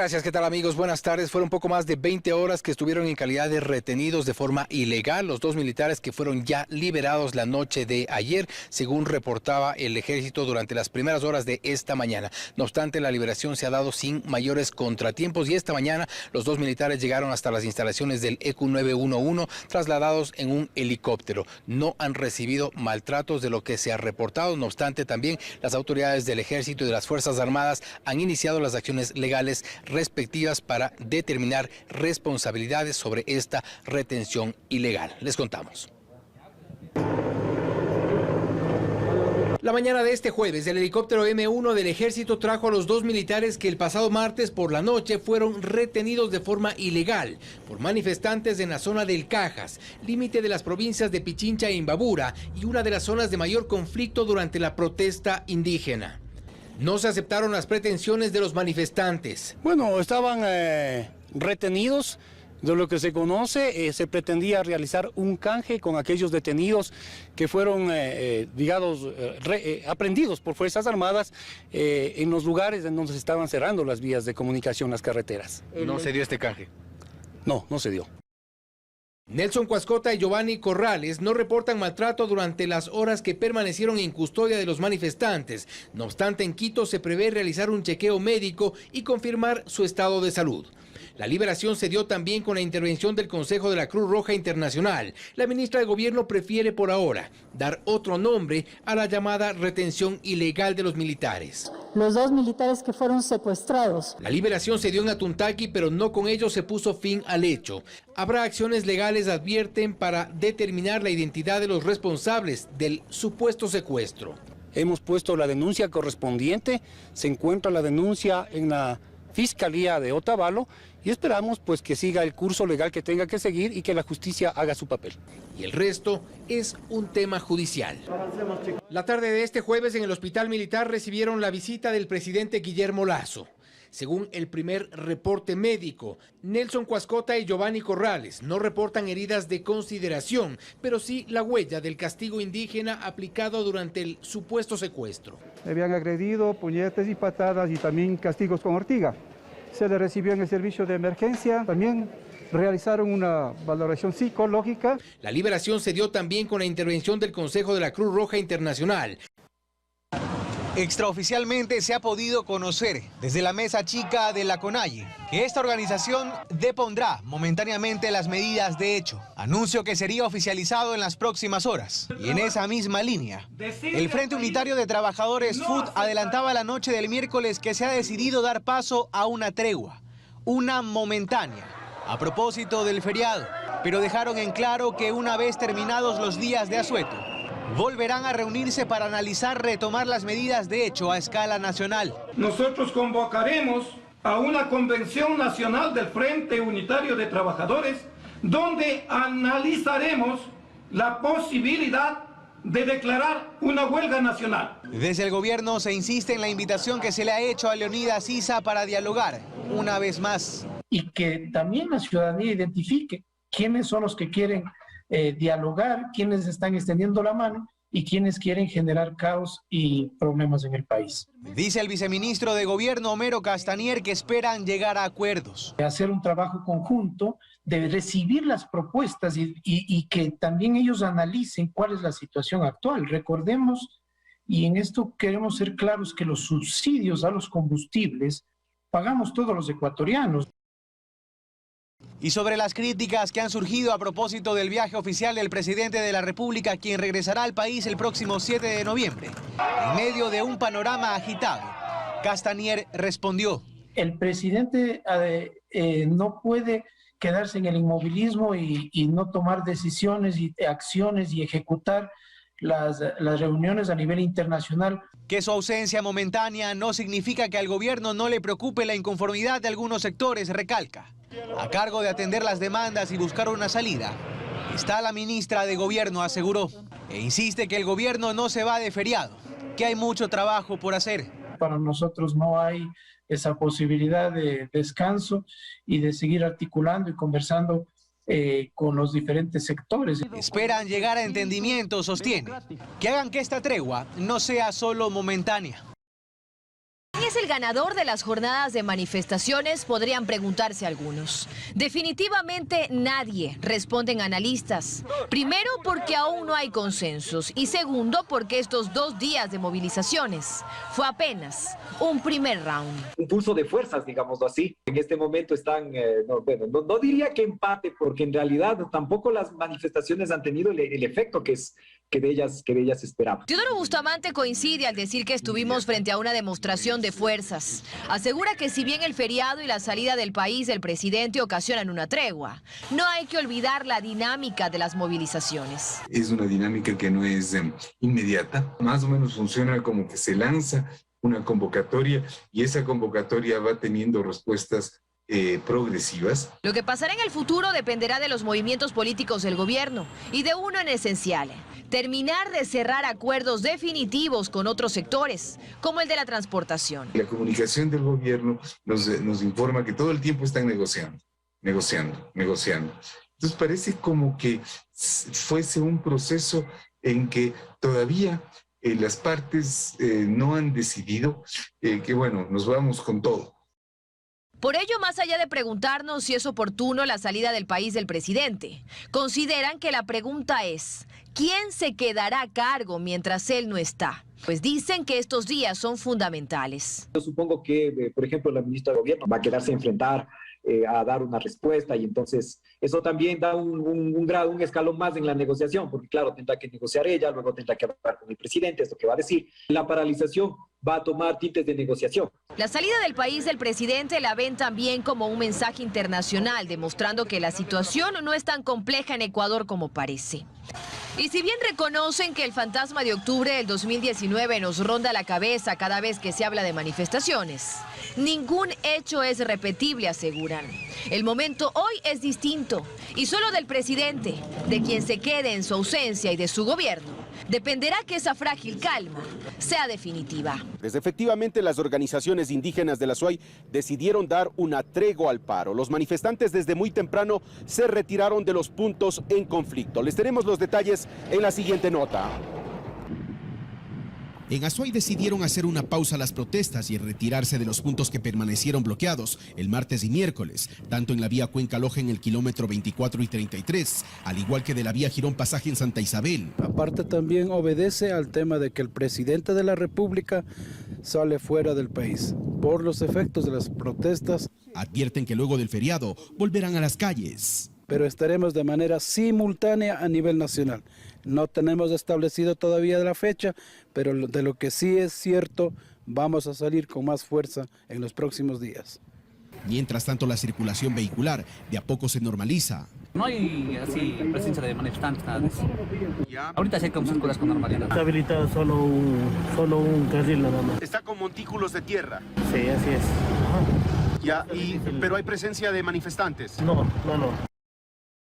Gracias, ¿qué tal amigos? Buenas tardes. Fueron poco más de 20 horas que estuvieron en calidad de retenidos de forma ilegal los dos militares que fueron ya liberados la noche de ayer, según reportaba el ejército durante las primeras horas de esta mañana. No obstante, la liberación se ha dado sin mayores contratiempos y esta mañana los dos militares llegaron hasta las instalaciones del EQ-911 trasladados en un helicóptero. No han recibido maltratos de lo que se ha reportado. No obstante, también las autoridades del ejército y de las Fuerzas Armadas han iniciado las acciones legales respectivas para determinar responsabilidades sobre esta retención ilegal. Les contamos. La mañana de este jueves, el helicóptero M1 del ejército trajo a los dos militares que el pasado martes por la noche fueron retenidos de forma ilegal por manifestantes en la zona del Cajas, límite de las provincias de Pichincha e Imbabura y una de las zonas de mayor conflicto durante la protesta indígena. No se aceptaron las pretensiones de los manifestantes. Bueno, estaban retenidos. De lo que se conoce, se pretendía realizar un canje con aquellos detenidos que fueron, aprendidos por Fuerzas Armadas en los lugares en donde se estaban cerrando las vías de comunicación, las carreteras. ¿No se dio este canje? No, no se dio. Nelson Cuascota y Giovanni Corrales no reportan maltrato durante las horas que permanecieron en custodia de los manifestantes. No obstante, en Quito se prevé realizar un chequeo médico y confirmar su estado de salud. La liberación se dio también con la intervención del Consejo de la Cruz Roja Internacional. La ministra de Gobierno prefiere por ahora dar otro nombre a la llamada retención ilegal de los militares. Los dos militares que fueron secuestrados. La liberación se dio en Atuntaqui, pero no con ello se puso fin al hecho. Habrá acciones legales, advierten, para determinar la identidad de los responsables del supuesto secuestro. Hemos puesto la denuncia correspondiente, se encuentra la denuncia en la Fiscalía de Otavalo y esperamos pues que siga el curso legal que tenga que seguir y que la justicia haga su papel. Y el resto es un tema judicial. La tarde de este jueves en el Hospital Militar recibieron la visita del presidente Guillermo Lasso. Según el primer reporte médico, Nelson Cuascota y Giovanni Corrales no reportan heridas de consideración, pero sí la huella del castigo indígena aplicado durante el supuesto secuestro. Me habían agredido, puñetes y patadas y también castigos con ortiga. Se le recibió en el servicio de emergencia, también realizaron una valoración psicológica. La liberación se dio también con la intervención del Consejo de la Cruz Roja Internacional. Extraoficialmente se ha podido conocer desde la mesa chica de la CONAIE que esta organización depondrá momentáneamente las medidas de hecho, anuncio que sería oficializado en las próximas horas. Y en esa misma línea, el Frente Unitario de Trabajadores FUT adelantaba la noche del miércoles que se ha decidido dar paso a una tregua, una momentánea, a propósito del feriado, pero dejaron en claro que una vez terminados los días de asueto, volverán a reunirse para analizar retomar las medidas de hecho a escala nacional. Nosotros convocaremos a una convención nacional del Frente Unitario de Trabajadores donde analizaremos la posibilidad de declarar una huelga nacional. Desde el gobierno se insiste en la invitación que se le ha hecho a Leonidas Issa para dialogar una vez más. Y que también la ciudadanía identifique quiénes son los que quieren dialogar, quienes están extendiendo la mano y quienes quieren generar caos y problemas en el país. Dice el viceministro de Gobierno Homero Castanier que esperan llegar a acuerdos. Hacer un trabajo conjunto, de recibir las propuestas y que también ellos analicen cuál es la situación actual. Recordemos, y en esto queremos ser claros, que los subsidios a los combustibles pagamos todos los ecuatorianos. Y sobre las críticas que han surgido a propósito del viaje oficial del presidente de la República, quien regresará al país el próximo 7 de noviembre, en medio de un panorama agitado, Castanier respondió. El presidente no puede quedarse en el inmovilismo y no tomar decisiones y acciones y ejecutar las reuniones a nivel internacional. Que su ausencia momentánea no significa que al gobierno no le preocupe la inconformidad de algunos sectores, recalca. A cargo de atender las demandas y buscar una salida, está la ministra de Gobierno, aseguró, e insiste que el gobierno no se va de feriado, que hay mucho trabajo por hacer. Para nosotros no hay esa posibilidad de descanso y de seguir articulando y conversando con los diferentes sectores. Esperan llegar a entendimiento, sostiene, que hagan que esta tregua no sea solo momentánea. es el ganador de las jornadas de manifestaciones? Podrían preguntarse algunos. Definitivamente nadie, responden analistas. Primero, porque aún no hay consensos. Y segundo, porque estos 2 días de movilizaciones fue apenas un primer round. Un pulso de fuerzas, digámoslo así. En este momento están, no diría que empate, porque en realidad tampoco las manifestaciones han tenido el efecto que de ellas esperaban. Teodoro Bustamante coincide al decir que estuvimos frente a una demostración de fuerzas. Asegura que si bien el feriado y la salida del país del presidente ocasionan una tregua, no hay que olvidar la dinámica de las movilizaciones. Es una dinámica que no es inmediata, más o menos funciona como que se lanza una convocatoria y esa convocatoria va teniendo respuestas progresivas. Lo que pasará en el futuro dependerá de los movimientos políticos del gobierno y de uno en esencial: terminar de cerrar acuerdos definitivos con otros sectores, como el de la transportación. La comunicación del gobierno nos informa que todo el tiempo están negociando. Entonces parece como que fuese un proceso en que todavía las partes no han decidido que bueno, nos vamos con todo. Por ello, más allá de preguntarnos si es oportuno la salida del país del presidente, consideran que la pregunta es: ¿quién se quedará a cargo mientras él no está? Pues dicen que estos días son fundamentales. Yo supongo que, por ejemplo, la ministra de Gobierno va a quedarse a enfrentar, a dar una respuesta, y entonces eso también da un escalón más en la negociación, porque claro, tendrá que negociar ella, luego tendrá que hablar con el presidente, esto que va a decir. La paralización va a tomar tintes de negociación. La salida del país del presidente la ven también como un mensaje internacional, demostrando que la situación no es tan compleja en Ecuador como parece. Y si bien reconocen que el fantasma de octubre del 2019 nos ronda la cabeza cada vez que se habla de manifestaciones, ningún hecho es repetible, aseguran. El momento hoy es distinto y solo del presidente, de quien se quede en su ausencia y de su gobierno, dependerá que esa frágil calma sea definitiva. Pues efectivamente, las organizaciones indígenas de la SUAY decidieron dar una tregua al paro. Los manifestantes desde muy temprano se retiraron de los puntos en conflicto. Les tenemos los detalles en la siguiente nota. En Azuay decidieron hacer una pausa a las protestas y retirarse de los puntos que permanecieron bloqueados el martes y miércoles, tanto en la vía Cuenca-Loja en el kilómetro 24 y 33, al igual que de la vía Girón Pasaje en Santa Isabel. Aparte también obedece al tema de que el presidente de la República sale fuera del país por los efectos de las protestas. Advierten que luego del feriado volverán a las calles. Pero estaremos de manera simultánea a nivel nacional. No tenemos establecido todavía la fecha, pero de lo que sí es cierto, vamos a salir con más fuerza en los próximos días. Mientras tanto, la circulación vehicular de a poco se normaliza. No hay así presencia de manifestantes, nada de eso. Ahorita sí hay como circulas con normalidad. Está habilitado solo un carril nada más. Está con montículos de tierra. Sí, así es. Ya, pero hay presencia de manifestantes. No.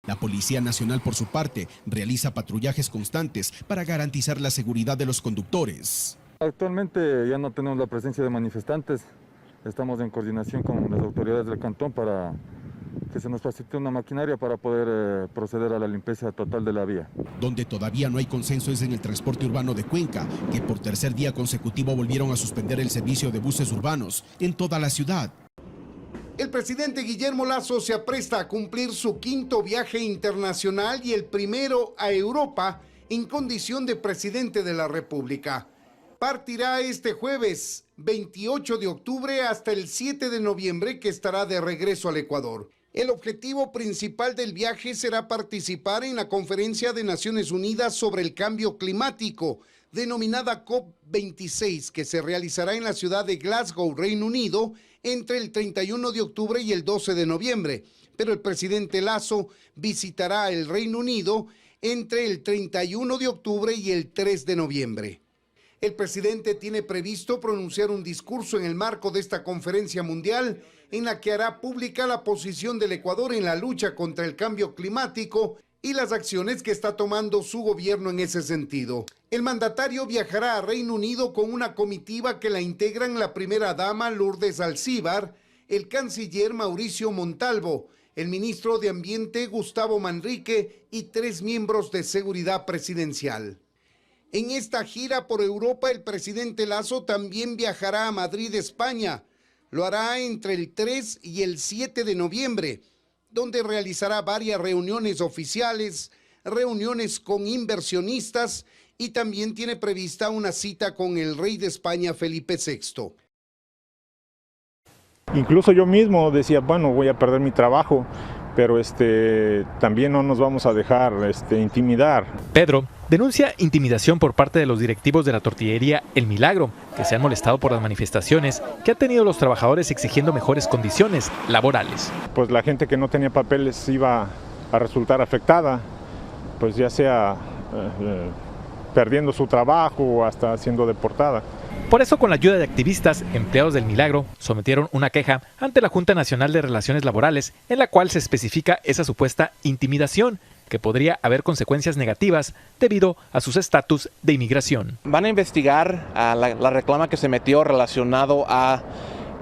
La Policía Nacional, por su parte, realiza patrullajes constantes para garantizar la seguridad de los conductores. Actualmente ya no tenemos la presencia de manifestantes. Estamos en coordinación con las autoridades del cantón para que se nos facilite una maquinaria para poder proceder a la limpieza total de la vía. Donde todavía no hay consenso es en el transporte urbano de Cuenca, que por tercer día consecutivo volvieron a suspender el servicio de buses urbanos en toda la ciudad. El presidente Guillermo Lasso se apresta a cumplir su 5º viaje internacional y el primero a Europa en condición de presidente de la República. Partirá este jueves 28 de octubre hasta el 7 de noviembre, que estará de regreso al Ecuador. El objetivo principal del viaje será participar en la Conferencia de Naciones Unidas sobre el Cambio Climático, denominada COP26, que se realizará en la ciudad de Glasgow, Reino Unido, entre el 31 de octubre y el 12 de noviembre. Pero el presidente Lasso visitará el Reino Unido entre el 31 de octubre y el 3 de noviembre. El presidente tiene previsto pronunciar un discurso en el marco de esta conferencia mundial, en la que hará pública la posición del Ecuador en la lucha contra el cambio climático y las acciones que está tomando su gobierno en ese sentido. El mandatario viajará a Reino Unido con una comitiva que la integran la primera dama Lourdes Alcíbar, el canciller Mauricio Montalvo, el ministro de Ambiente Gustavo Manrique y 3 miembros de seguridad presidencial. En esta gira por Europa, el presidente Lasso también viajará a Madrid, España. Lo hará entre el 3 y el 7 de noviembre, donde realizará varias reuniones oficiales, reuniones con inversionistas y también tiene prevista una cita con el rey de España, Felipe VI. Incluso yo mismo decía, bueno, voy a perder mi trabajo, pero también no nos vamos a dejar intimidar. Pedro denuncia intimidación por parte de los directivos de la tortillería El Milagro, que se han molestado por las manifestaciones que han tenido los trabajadores exigiendo mejores condiciones laborales. Pues la gente que no tenía papeles iba a resultar afectada, pues ya sea perdiendo su trabajo o hasta siendo deportada. Por eso, con la ayuda de activistas, empleados del Milagro sometieron una queja ante la Junta Nacional de Relaciones Laborales en la cual se especifica esa supuesta intimidación, que podría haber consecuencias negativas debido a sus estatus de inmigración. Van a investigar a la reclama que se metió relacionado a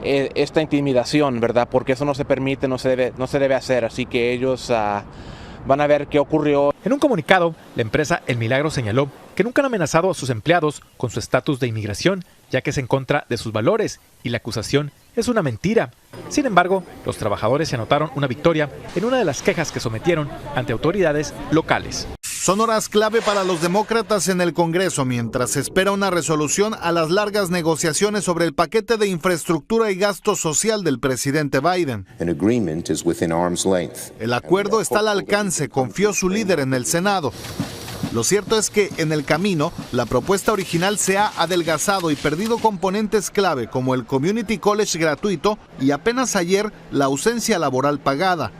esta intimidación, ¿verdad? Porque eso no se permite, no se debe hacer, así que ellos van a ver qué ocurrió. En un comunicado, la empresa El Milagro señaló que nunca han amenazado a sus empleados con su estatus de inmigración, ya que es en contra de sus valores y la acusación es una mentira. Sin embargo, los trabajadores se anotaron una victoria en una de las quejas que sometieron ante autoridades locales. Son horas clave para los demócratas en el Congreso mientras se espera una resolución a las largas negociaciones sobre el paquete de infraestructura y gasto social del presidente Biden. El acuerdo está al alcance, confió su líder en el Senado. Lo cierto es que en el camino, la propuesta original se ha adelgazado y perdido componentes clave como el Community College gratuito y apenas ayer la ausencia laboral pagada.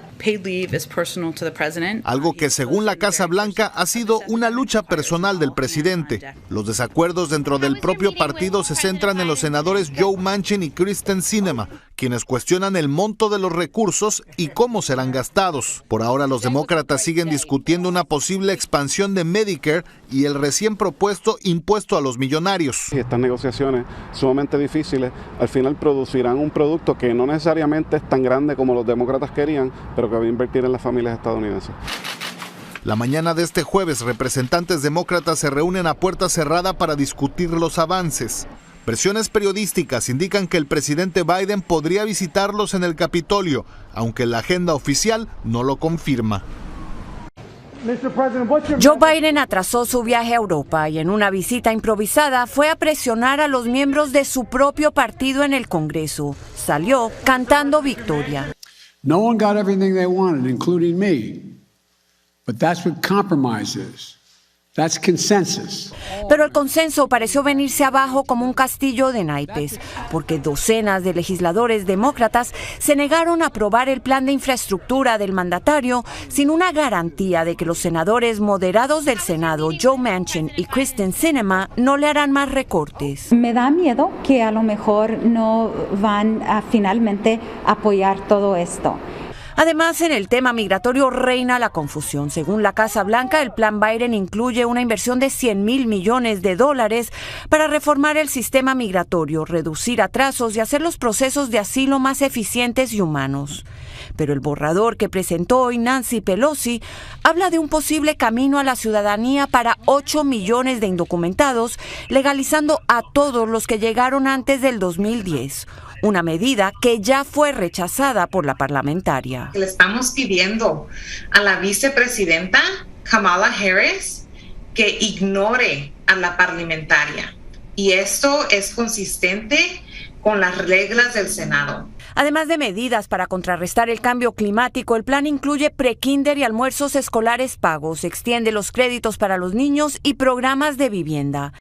Algo que según la Casa Blanca ha sido una lucha personal del presidente. Los desacuerdos dentro del propio partido se centran en los senadores Joe Manchin y Kyrsten Sinema, quienes cuestionan el monto de los recursos y cómo serán gastados. Por ahora los demócratas siguen discutiendo una posible expansión de Medicare y el recién propuesto impuesto a los millonarios. Estas negociaciones sumamente difíciles al final producirán un producto que no necesariamente es tan grande como los demócratas querían, pero que va a invertir en las familias estadounidenses. La mañana de este jueves, representantes demócratas se reúnen a puerta cerrada para discutir los avances. Versiones periodísticas indican que el presidente Biden podría visitarlos en el Capitolio, aunque la agenda oficial no lo confirma. Joe Biden atrasó su viaje a Europa y en una visita improvisada fue a presionar a los miembros de su propio partido en el Congreso. Salió cantando victoria. No one got everything they wanted, including me. But that's what compromise is. That's consensus. Pero el consenso pareció venirse abajo como un castillo de naipes, porque docenas de legisladores demócratas se negaron a aprobar el plan de infraestructura del mandatario sin una garantía de que los senadores moderados del Senado, Joe Manchin y Kyrsten Sinema, no le harán más recortes. Me da miedo que a lo mejor no van a finalmente apoyar todo esto. Además, en el tema migratorio reina la confusión. Según la Casa Blanca, el plan Biden incluye una inversión de $100,000 millones para reformar el sistema migratorio, reducir atrasos y hacer los procesos de asilo más eficientes y humanos. Pero el borrador que presentó hoy Nancy Pelosi habla de un posible camino a la ciudadanía para 8 millones de indocumentados, legalizando a todos los que llegaron antes del 2010. Una medida que ya fue rechazada por la parlamentaria. Le estamos pidiendo a la vicepresidenta Kamala Harris que ignore a la parlamentaria. Y esto es consistente con las reglas del Senado. Además de medidas para contrarrestar el cambio climático, el plan incluye prekinder y almuerzos escolares pagos, extiende los créditos para los niños y programas de vivienda.